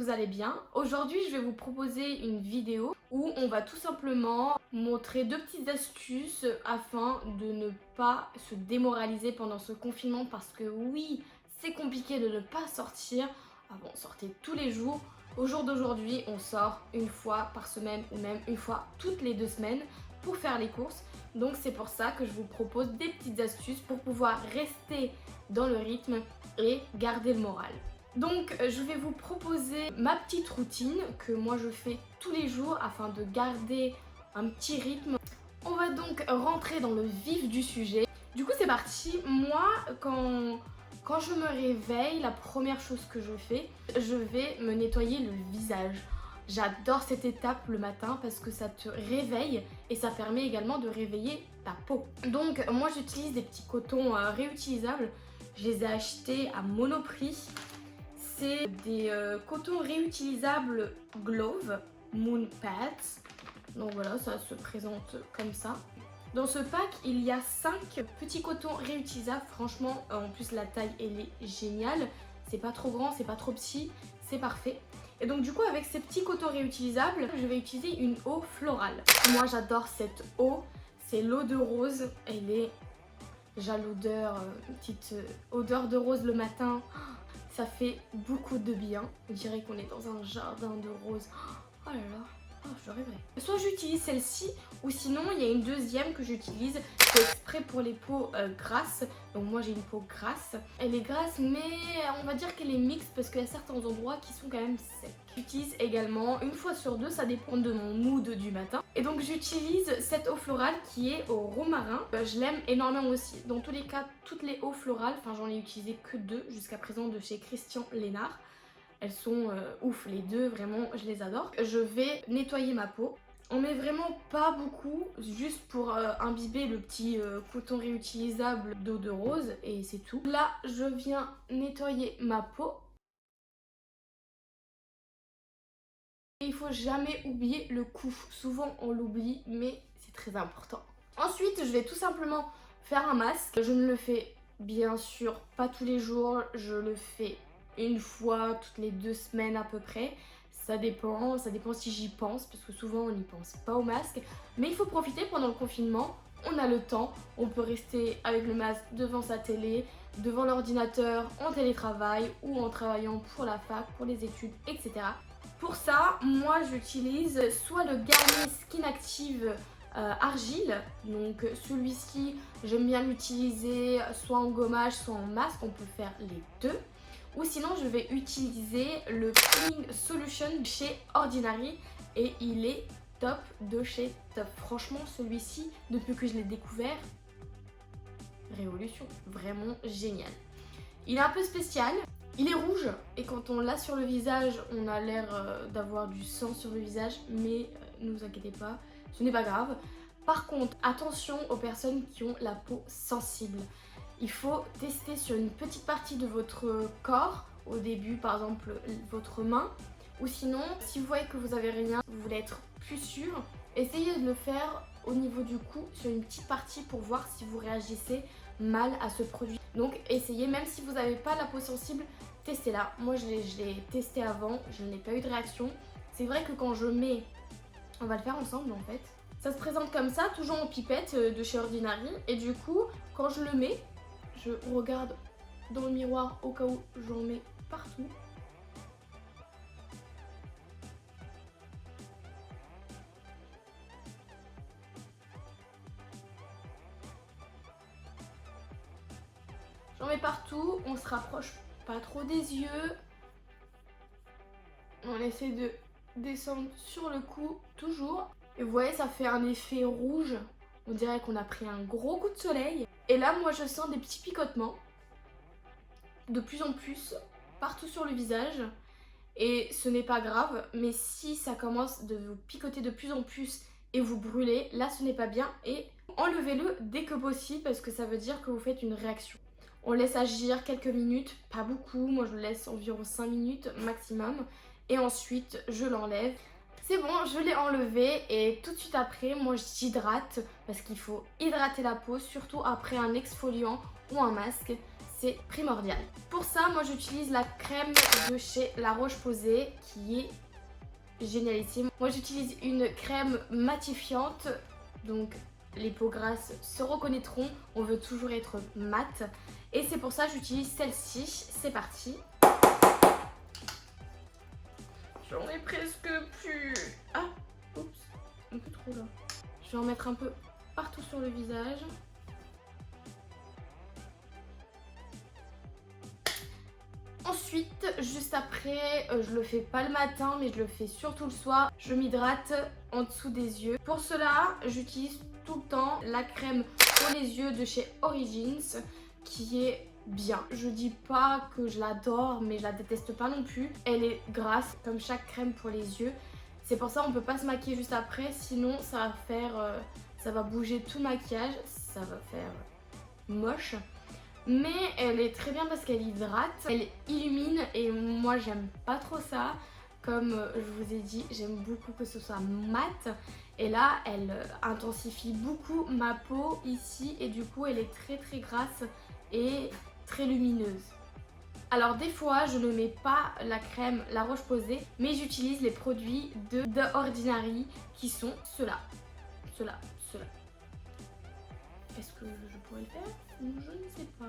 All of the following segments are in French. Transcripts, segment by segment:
vous allez bien. Aujourd'hui, je vais vous proposer une vidéo où on va tout simplement montrer deux petites astuces afin de ne pas se démoraliser pendant ce confinement parce que oui, c'est compliqué de ne pas sortir. Avant, on sortait tous les jours. Au jour d'aujourd'hui, on sort une fois par semaine ou même une fois toutes les 2 semaines pour faire les courses. Donc c'est pour ça que je vous propose des petites astuces pour pouvoir rester dans le rythme et garder le moral. Donc je vais vous proposer ma petite routine que moi je fais tous les jours afin de garder un petit rythme. On va donc rentrer dans le vif du sujet. Du coup c'est parti. Moi quand je me réveille, la première chose que je fais, je vais me nettoyer le visage. J'adore cette étape le matin parce que ça te réveille et ça permet également de réveiller ta peau. Donc moi j'utilise des petits cotons réutilisables. Je les ai achetés à Monoprix. C'est des cotons réutilisables Glove Moon Pads. Donc voilà, ça se présente comme ça. Dans ce pack, il y a 5 petits cotons réutilisables. Franchement, en plus la taille elle est géniale. C'est pas trop grand, c'est pas trop petit, c'est parfait. Et donc du coup avec ces petits cotons réutilisables, je vais utiliser une eau florale. Moi j'adore cette eau, c'est l'eau de rose. Elle est, j'ai l'odeur, une petite odeur de rose le matin. Ça fait beaucoup de bien. On dirait qu'on est dans un jardin de roses. Oh là là. Oh, je rêverais. Soit j'utilise celle-ci ou sinon il y a une deuxième que j'utilise. C'est exprès pour les peaux grasses. Donc moi j'ai une peau grasse. Elle est grasse mais on va dire qu'elle est mixte parce qu'il y a certains endroits qui sont quand même secs. J'utilise également une fois sur deux, ça dépend de mon mood du matin. Et donc j'utilise cette eau florale qui est au romarin. Je l'aime énormément aussi. Dans tous les cas, toutes les eaux florales, enfin j'en ai utilisé que 2 jusqu'à présent de chez Christian Lénard. Elles sont ouf, les deux, vraiment, je les adore. Je vais nettoyer ma peau. On met vraiment pas beaucoup, juste pour imbiber le petit coton réutilisable d'eau de rose et c'est tout. Là, je viens nettoyer ma peau. Et il faut jamais oublier le cou. Souvent, on l'oublie, mais c'est très important. Ensuite, je vais tout simplement faire un masque. Je ne le fais bien sûr pas tous les jours, je le fais une fois toutes les 2 semaines à peu près. Ça dépend si j'y pense parce que souvent on n'y pense pas au masque. Mais il faut profiter pendant le confinement, on a le temps, on peut rester avec le masque devant sa télé, devant l'ordinateur, en télétravail ou en travaillant pour la fac, pour les études, etc. Pour ça, moi j'utilise soit le Garnier Skin Active argile, donc celui-ci j'aime bien l'utiliser soit en gommage soit en masque, on peut faire les deux. Ou sinon je vais utiliser le Peeling Solution chez Ordinary et il est top de chez top. Franchement celui-ci depuis que je l'ai découvert, révolution, vraiment génial. Il est un peu spécial, il est rouge et quand on l'a sur le visage on a l'air d'avoir du sang sur le visage, mais ne vous inquiétez pas, ce n'est pas grave. Par contre attention aux personnes qui ont la peau sensible. Il faut tester sur une petite partie de votre corps, au début par exemple votre main, ou sinon si vous voyez que vous avez rien, vous voulez être plus sûr, essayez de le faire au niveau du cou sur une petite partie pour voir si vous réagissez mal à ce produit. Donc essayez, même si vous n'avez pas la peau sensible, testez-la. Moi je l'ai testé avant, je n'ai pas eu de réaction. C'est vrai que quand je mets, on va le faire ensemble en fait, ça se présente comme ça, toujours en pipette de chez Ordinary, et du coup quand je le mets, je regarde dans le miroir au cas où j'en mets partout. J'en mets partout, on se rapproche pas trop des yeux. On essaie de descendre sur le cou, toujours. Et vous voyez, ça fait un effet rouge. On dirait qu'on a pris un gros coup de soleil. Et là, moi, je sens des petits picotements. De plus en plus, partout sur le visage. Et ce n'est pas grave, mais si ça commence de vous picoter de plus en plus et vous brûler, là, ce n'est pas bien. Et enlevez-le dès que possible parce que ça veut dire que vous faites une réaction. On laisse agir quelques minutes, pas beaucoup. Moi, je le laisse environ 5 minutes maximum. Et ensuite, je l'enlève. C'est bon, je l'ai enlevé et tout de suite après, moi j'hydrate parce qu'il faut hydrater la peau, surtout après un exfoliant ou un masque. c'est primordial. Pour ça, moi j'utilise la crème de chez La Roche-Posay qui est génialissime. Moi j'utilise une crème matifiante, donc les peaux grasses se reconnaîtront, on veut toujours être mat. Et c'est pour ça que j'utilise celle-ci. C'est parti. J'en ai presque plus. Ah, oups, un peu trop là. Je vais en mettre un peu partout sur le visage. Ensuite, juste après, je le fais pas le matin, mais je le fais surtout le soir. Je m'hydrate en dessous des yeux. Pour cela, j'utilise tout le temps la crème pour les yeux de chez Origins, qui est bien. Je dis pas que je l'adore, mais je la déteste pas non plus. Elle est grasse, comme chaque crème pour les yeux. C'est pour ça on peut pas se maquiller juste après, sinon ça va faire, ça va bouger tout le maquillage, ça va faire moche. Mais elle est très bien parce qu'elle hydrate, elle illumine et moi j'aime pas trop ça. Comme je vous ai dit, j'aime beaucoup que ce soit mat. Et là, elle intensifie beaucoup ma peau ici et du coup elle est très grasse et très lumineuse. Alors des fois, je ne mets pas la crème La Roche-Posay, mais j'utilise les produits de The Ordinary qui sont ceux-là. Ceux-là. Est-ce que je pourrais le faire? Je ne sais pas.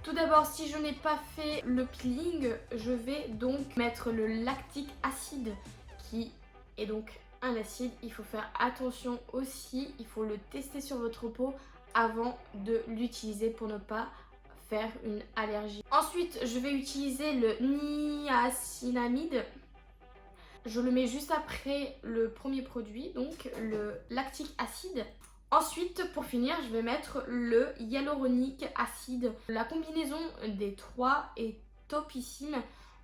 Tout d'abord, si je n'ai pas fait le peeling, je vais donc mettre le lactique acide qui est donc un acide. Il faut faire attention aussi, il faut le tester sur votre peau avant de l'utiliser pour ne pas faire une allergie. Ensuite, je vais utiliser le niacinamide. Je le mets juste après le premier produit, donc le lactique acide. Ensuite, pour finir, je vais mettre le hyaluronique acide. La combinaison des trois est topissime.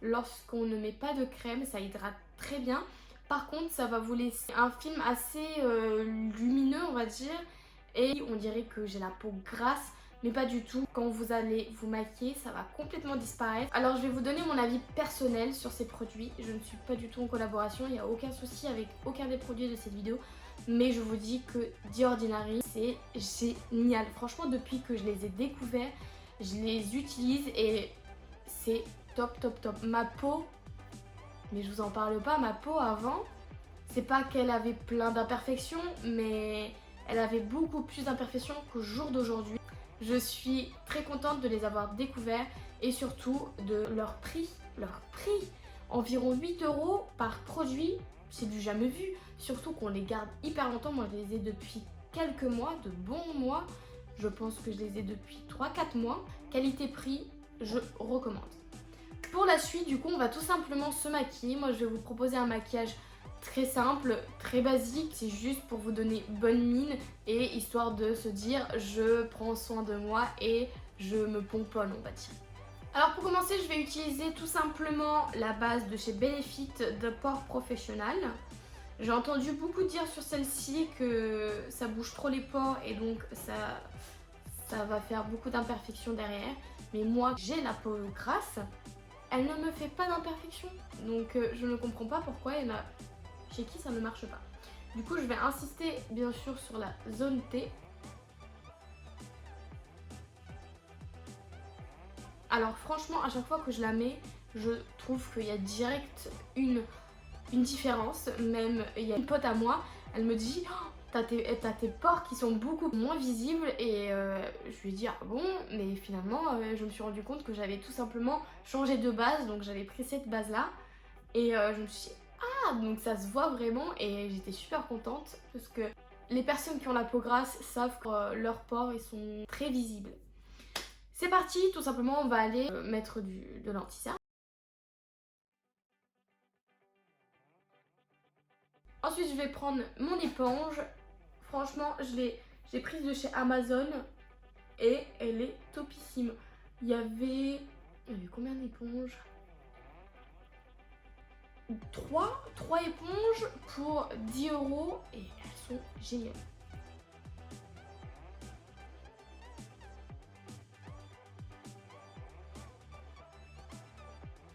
Lorsqu'on ne met pas de crème, ça hydrate très bien. Par contre, ça va vous laisser un film assez lumineux, on va dire. Et on dirait que j'ai la peau grasse, mais pas du tout. Quand vous allez vous maquiller, ça va complètement disparaître. Alors, je vais vous donner mon avis personnel sur ces produits. Je ne suis pas du tout en collaboration. Il n'y a aucun souci avec aucun des produits de cette vidéo. Mais je vous dis que The Ordinary, c'est génial. Franchement, depuis que je les ai découverts, je les utilise et c'est top. Ma peau, mais je vous en parle pas, ma peau avant, c'est pas qu'elle avait plein d'imperfections, mais elle avait beaucoup plus d'imperfections qu'au jour d'aujourd'hui. Je suis très contente de les avoir découverts et surtout de leur prix. Environ 8 € par produit, c'est du jamais vu. Surtout qu'on les garde hyper longtemps. Moi je les ai depuis quelques mois, de bons mois. Je pense que je les ai depuis 3-4 mois. Qualité-prix, je recommande. Pour la suite, du coup, on va tout simplement se maquiller. Moi je vais vous proposer un maquillage très simple, très basique. C'est juste pour vous donner bonne mine et histoire de se dire je prends soin de moi et je me pomponne, on va dire. Alors pour commencer, je vais utiliser tout simplement la base de chez Benefit de Pore Professional. J'ai entendu beaucoup dire sur celle-ci que ça bouge trop les pores et donc ça va faire beaucoup d'imperfections derrière. Mais moi, j'ai la peau grasse, elle ne me fait pas d'imperfections. Donc je ne comprends pas pourquoi il y en a chez qui ça ne marche pas. Du coup, je vais insister bien sûr sur la zone T. Alors franchement, à chaque fois que je la mets, je trouve qu'il y a direct une différence. Même il y a une pote à moi, elle me dit oh, t'as tes pores qui sont beaucoup moins visibles et je lui ai dit ah bon, mais finalement je me suis rendu compte que j'avais tout simplement changé de base, donc j'avais pris cette base là et je me suis dit ah, donc ça se voit vraiment et j'étais super contente parce que les personnes qui ont la peau grasse savent que leurs pores ils sont très visibles. C'est parti, tout simplement on va aller mettre de l'anti-cerne. Ensuite je vais prendre mon éponge. Franchement j'ai prise de chez Amazon et elle est topissime. Il y avait combien d'éponges? 3 éponges pour 10 € et elles sont géniales.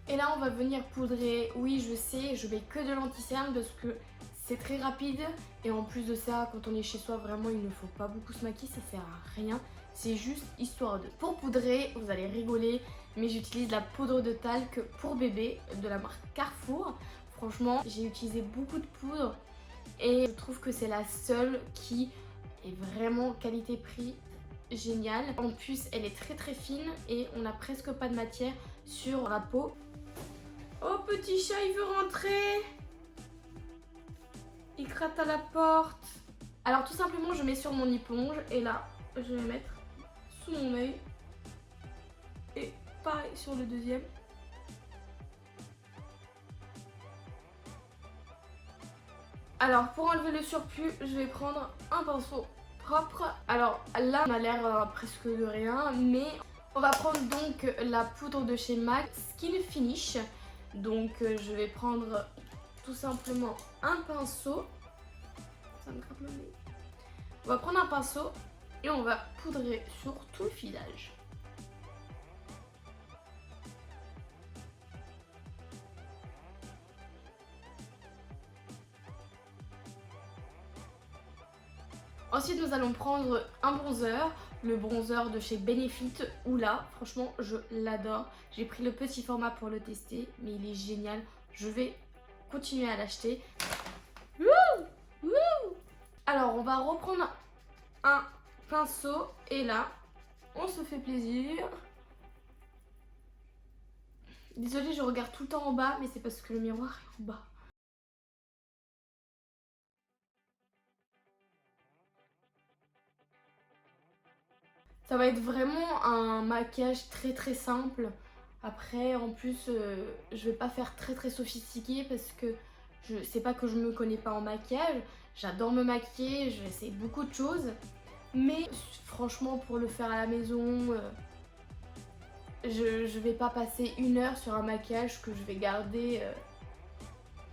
Et là on va venir poudrer, oui je sais, je mets que de l'anti-cerne parce que c'est très rapide et en plus de ça, quand on est chez soi, vraiment il ne faut pas beaucoup se maquiller, ça sert à rien. c'est juste histoire de. Pour poudrer, vous allez rigoler, mais j'utilise la poudre de talc pour bébé de la marque Carrefour. Franchement, j'ai utilisé beaucoup de poudre et je trouve que c'est la seule qui est vraiment qualité-prix géniale. En plus, elle est très fine et on n'a presque pas de matière sur la peau. Oh, petit chat, il veut rentrer. Il gratte à la porte. Alors tout simplement, je mets sur mon éponge et là, je vais mettre sous mon œil. Et pareil sur le deuxième. Alors pour enlever le surplus, je vais prendre un pinceau propre. Alors là, on a l'air presque de rien, mais on va prendre donc la poudre de chez MAC Skin Finish. Donc je vais prendre tout simplement un pinceau. Ça me gratte le nez. On va prendre un pinceau et on va poudrer sur tout le visage. Ensuite, nous allons prendre un bronzer, le bronzer de chez Benefit. Oula, franchement, je l'adore. J'ai pris le petit format pour le tester, mais il est génial. Je vais continuer à l'acheter. Alors, on va reprendre un pinceau et là, on se fait plaisir. Désolée, je regarde tout le temps en bas, mais c'est parce que le miroir est en bas. Ça va être vraiment un maquillage très simple. Après, en plus, je vais pas faire très sophistiqué parce que c'est pas que je me connais pas en maquillage. J'adore me maquiller, j'essaie beaucoup de choses. Mais franchement, pour le faire à la maison, je vais pas passer 1 heure sur un maquillage que je vais garder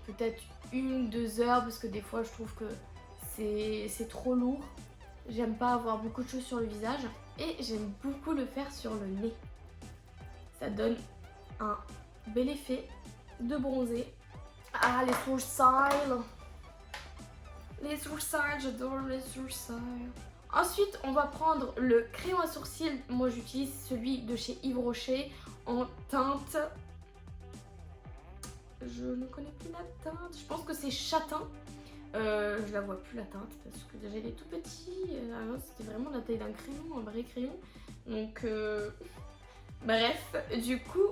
peut-être 1-2 heures parce que des fois, je trouve que c'est trop lourd. J'aime pas avoir beaucoup de choses sur le visage et j'aime beaucoup le faire sur le nez. Ça donne un bel effet de bronzer. Ah, les sourcils! Les sourcils, j'adore les sourcils. Ensuite, on va prendre le crayon à sourcils. Moi, j'utilise celui de chez Yves Rocher en teinte. Je ne connais plus la teinte. Je pense que c'est châtain. Je la vois plus la teinte parce que déjà il est tout petit. Avant c'était vraiment la taille d'un crayon, un vrai crayon. Donc bref, du coup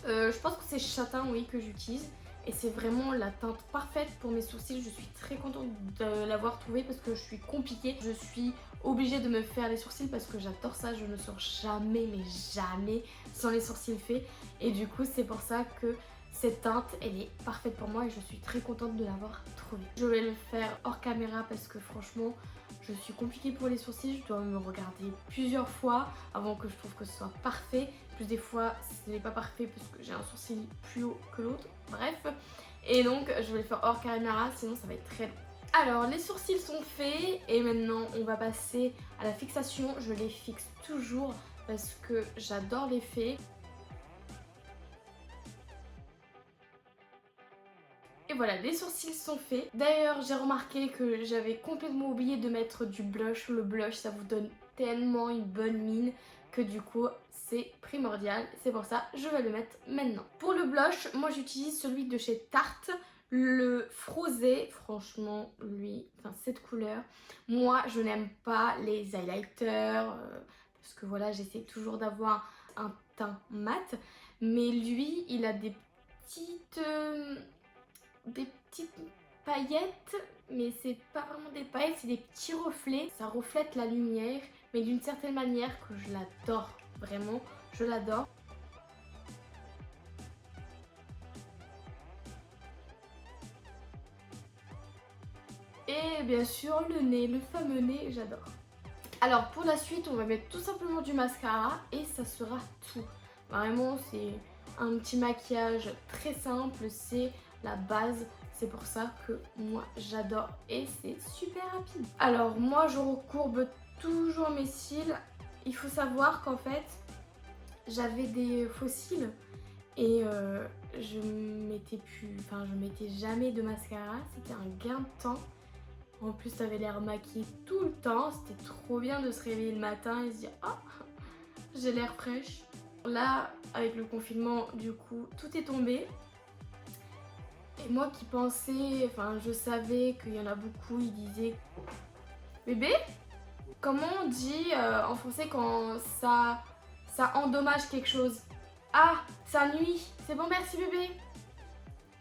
je pense que c'est châtain, oui, que j'utilise. Et c'est vraiment la teinte parfaite pour mes sourcils. Je suis très contente de l'avoir trouvée parce que je suis compliquée. Je suis obligée de me faire les sourcils parce que j'adore ça. Je ne sors jamais, mais jamais sans les sourcils faits. Et du coup c'est pour ça que cette teinte, elle est parfaite pour moi et je suis très contente de l'avoir trouvée. Je vais le faire hors caméra parce que franchement, je suis compliquée pour les sourcils. Je dois me regarder plusieurs fois avant que je trouve que ce soit parfait. Plus des fois, ce n'est pas parfait parce que j'ai un sourcil plus haut que l'autre. Bref. Et donc, je vais le faire hors caméra, sinon ça va être très long. Alors, les sourcils sont faits et maintenant, on va passer à la fixation. Je les fixe toujours parce que j'adore l'effet. Et voilà, les sourcils sont faits. D'ailleurs, j'ai remarqué que j'avais complètement oublié de mettre du blush. Le blush, ça vous donne tellement une bonne mine que du coup, c'est primordial. C'est pour ça, je vais le mettre maintenant. Pour le blush, moi j'utilise celui de chez Tarte, le Frosé. Franchement, lui, enfin cette couleur. Moi, je n'aime pas les highlighters parce que voilà, j'essaie toujours d'avoir un teint mat. Mais lui, il a des petites paillettes, mais c'est pas vraiment des paillettes, c'est des petits reflets. Ça reflète la lumière, mais d'une certaine manière que je l'adore, vraiment, je l'adore. Et bien sûr le nez, le fameux nez, j'adore. Alors pour la suite, on va mettre tout simplement du mascara et ça sera tout. Vraiment, c'est un petit maquillage très simple, c'est la base. C'est pour ça que moi j'adore et c'est super rapide. Alors moi je recourbe toujours mes cils. Il faut savoir qu'en fait j'avais des faux cils et je mettais jamais de mascara. C'était un gain de temps. En plus, t'avais l'air maquillée tout le temps. C'était trop bien de se réveiller le matin et se dire ah, j'ai l'air fraîche. Là, avec le confinement, du coup, tout est tombé. Et moi qui pensais, enfin, je savais qu'il y en a beaucoup, ils disaient bébé, comment on dit en français quand ça endommage quelque chose? Ah, ça nuit. C'est bon, merci bébé.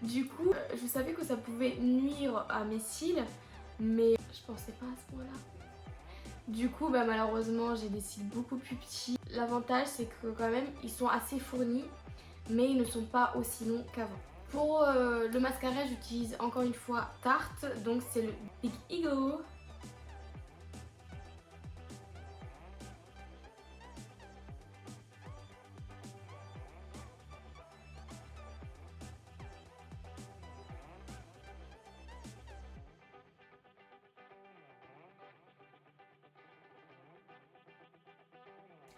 Du coup, je savais que ça pouvait nuire à mes cils, mais je pensais pas à ce point-là. Du coup, bah, malheureusement, j'ai des cils beaucoup plus petits. L'avantage, c'est que quand même, ils sont assez fournis, mais ils ne sont pas aussi longs qu'avant. Pour le mascara, j'utilise encore une fois Tarte, donc c'est le Big Ego.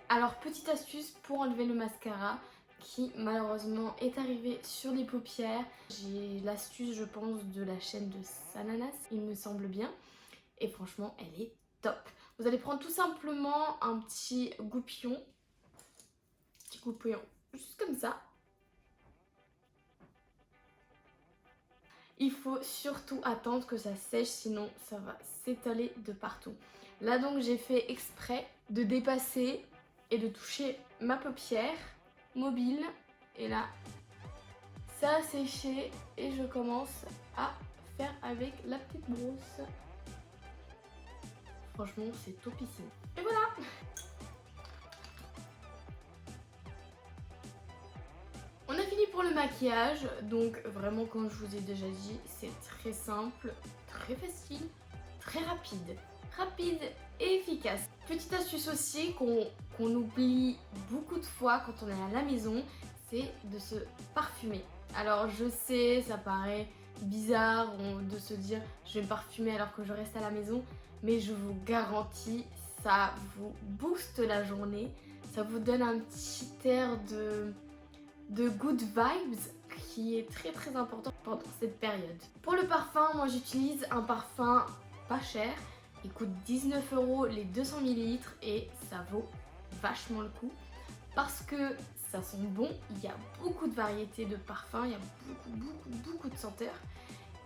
Alors, petite astuce pour enlever le mascara qui malheureusement est arrivé sur les paupières. J'ai l'astuce, je pense, de la chaîne de Sananas, il me semble bien. Et franchement, elle est top. Vous allez prendre tout simplement un petit goupillon. Juste comme ça. Il faut surtout attendre que ça sèche, sinon ça va s'étaler de partout. Là donc j'ai fait exprès de dépasser et de toucher ma paupière mobile. Et là, ça a séché et je commence à faire avec la petite brosse. Franchement, c'est topissime. Et voilà! On a fini pour le maquillage, donc vraiment comme je vous ai déjà dit, c'est très simple, très facile, très rapide. Rapide et efficace. Petite astuce aussi qu'on oublie beaucoup de fois quand on est à la maison, c'est de se parfumer. Alors je sais, ça paraît bizarre de se dire je vais me parfumer alors que je reste à la maison, mais je vous garantis, ça vous booste la journée, ça vous donne un petit air de good vibes qui est très très important pendant cette période. Pour le parfum, moi j'utilise un parfum pas cher. Il coûte 19 € les 200 ml et ça vaut vachement le coup parce que ça sent bon. Il y a beaucoup de variétés de parfums, il y a beaucoup de senteurs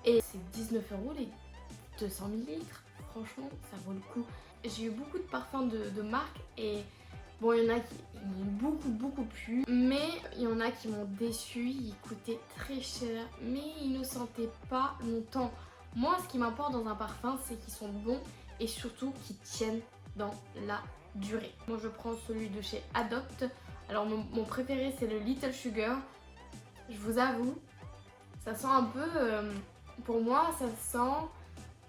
et c'est 19 € les 200 ml. Franchement, ça vaut le coup. J'ai eu beaucoup de parfums de marque et bon, il y en a qui m'ont beaucoup plu, mais il y en a qui m'ont déçu. Ils coûtaient très cher, mais ils ne sentaient pas longtemps. Moi, ce qui m'importe dans un parfum, c'est qu'ils sont bons et surtout qu'ils tiennent dans la durée. Moi, je prends celui de chez Adopt. Alors, mon préféré, c'est le Little Sugar. Je vous avoue, ça sent un peu... pour moi, ça sent...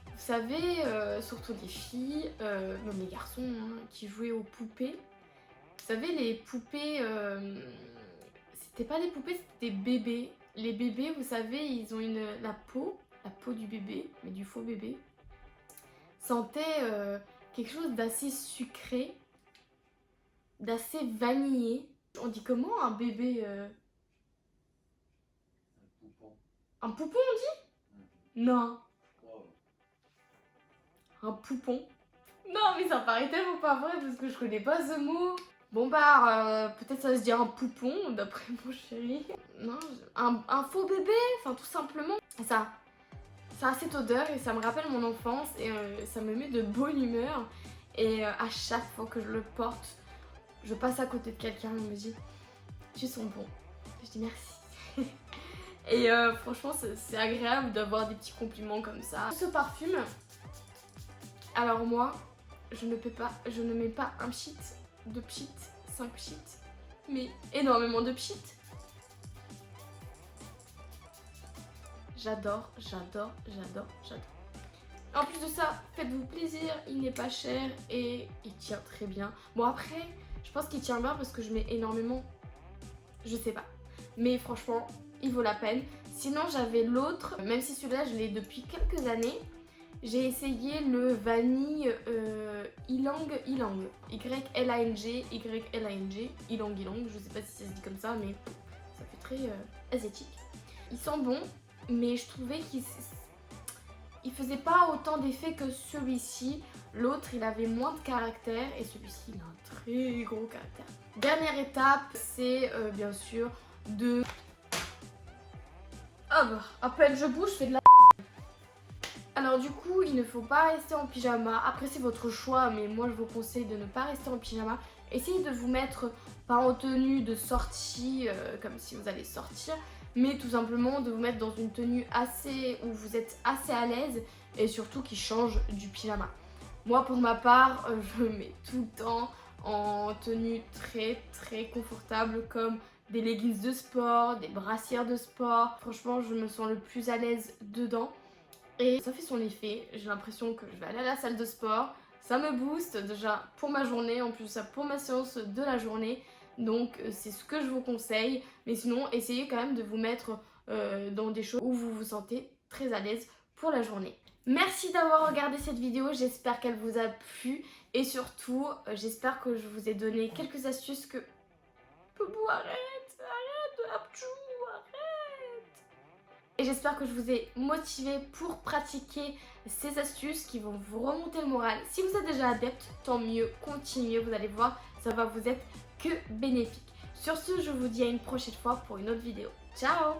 Vous savez, surtout des filles, même les garçons, hein, qui jouaient aux poupées. Vous savez, les poupées, c'était pas des poupées, c'était des bébés. Les bébés, vous savez, ils ont la peau du bébé, mais du faux bébé, sentait quelque chose d'assez sucré, d'assez vanillé. On dit comment un bébé Un poupon, on dit? Non. Un poupon. Non, mais ça paraît tellement pas vrai parce que je connais pas ce mot. Bon bah, peut-être ça se dit un poupon, d'après mon chéri. Non, un faux bébé, enfin tout simplement. Ça a cette odeur et ça me rappelle mon enfance et ça me met de bonne humeur. Et à chaque fois que je le porte, je passe à côté de quelqu'un et il me dit « Tu sens bon ». Je dis merci. Et franchement, c'est agréable d'avoir des petits compliments comme ça. Ce parfum, alors moi, je ne mets pas un pchit, 2 pchits, 5 pchits, mais énormément de pchits. J'adore. En plus de ça, faites-vous plaisir, il n'est pas cher et il tient très bien. Bon après, je pense qu'il tient bien parce que je mets énormément, je sais pas. Mais franchement, il vaut la peine. Sinon j'avais l'autre, même si celui-là je l'ai depuis quelques années. J'ai essayé le vanille Ylang. Y-L-A-N-G, Ylang, je sais pas si ça se dit comme ça, mais ça fait très asiatique. Ils sont bons, mais je trouvais qu'ils il faisait pas autant d'effet que celui-ci. L'autre, il avait moins de caractère et celui-ci, il a un très gros caractère. Dernière étape, c'est bien sûr de... Ah bah, à peine je bouge, je fais de la... Alors du coup, il ne faut pas rester en pyjama. Après, c'est votre choix, mais moi, je vous conseille de ne pas rester en pyjama. Essayez de vous mettre, pas en tenue de sortie, comme si vous allez sortir, mais tout simplement de vous mettre dans une tenue où vous êtes assez à l'aise et surtout qui change du pyjama. Moi, pour ma part, je me mets tout le temps en tenue très confortable, comme des leggings de sport, des brassières de sport. Franchement, je me sens le plus à l'aise dedans. Et ça fait son effet, j'ai l'impression que je vais aller à la salle de sport, ça me booste déjà pour ma journée, en plus ça pour ma séance de la journée, donc c'est ce que je vous conseille. Mais sinon, essayez quand même de vous mettre dans des choses où vous vous sentez très à l'aise pour la journée. Merci d'avoir regardé cette vidéo, j'espère qu'elle vous a plu et surtout j'espère que je vous ai donné quelques astuces que... Poupou, arrête, Abdou, arrête. Et j'espère que je vous ai motivé pour pratiquer ces astuces qui vont vous remonter le moral. Si vous êtes déjà adepte, tant mieux, continuez, vous allez voir, ça va vous être que bénéfique. Sur ce, je vous dis à une prochaine fois pour une autre vidéo. Ciao!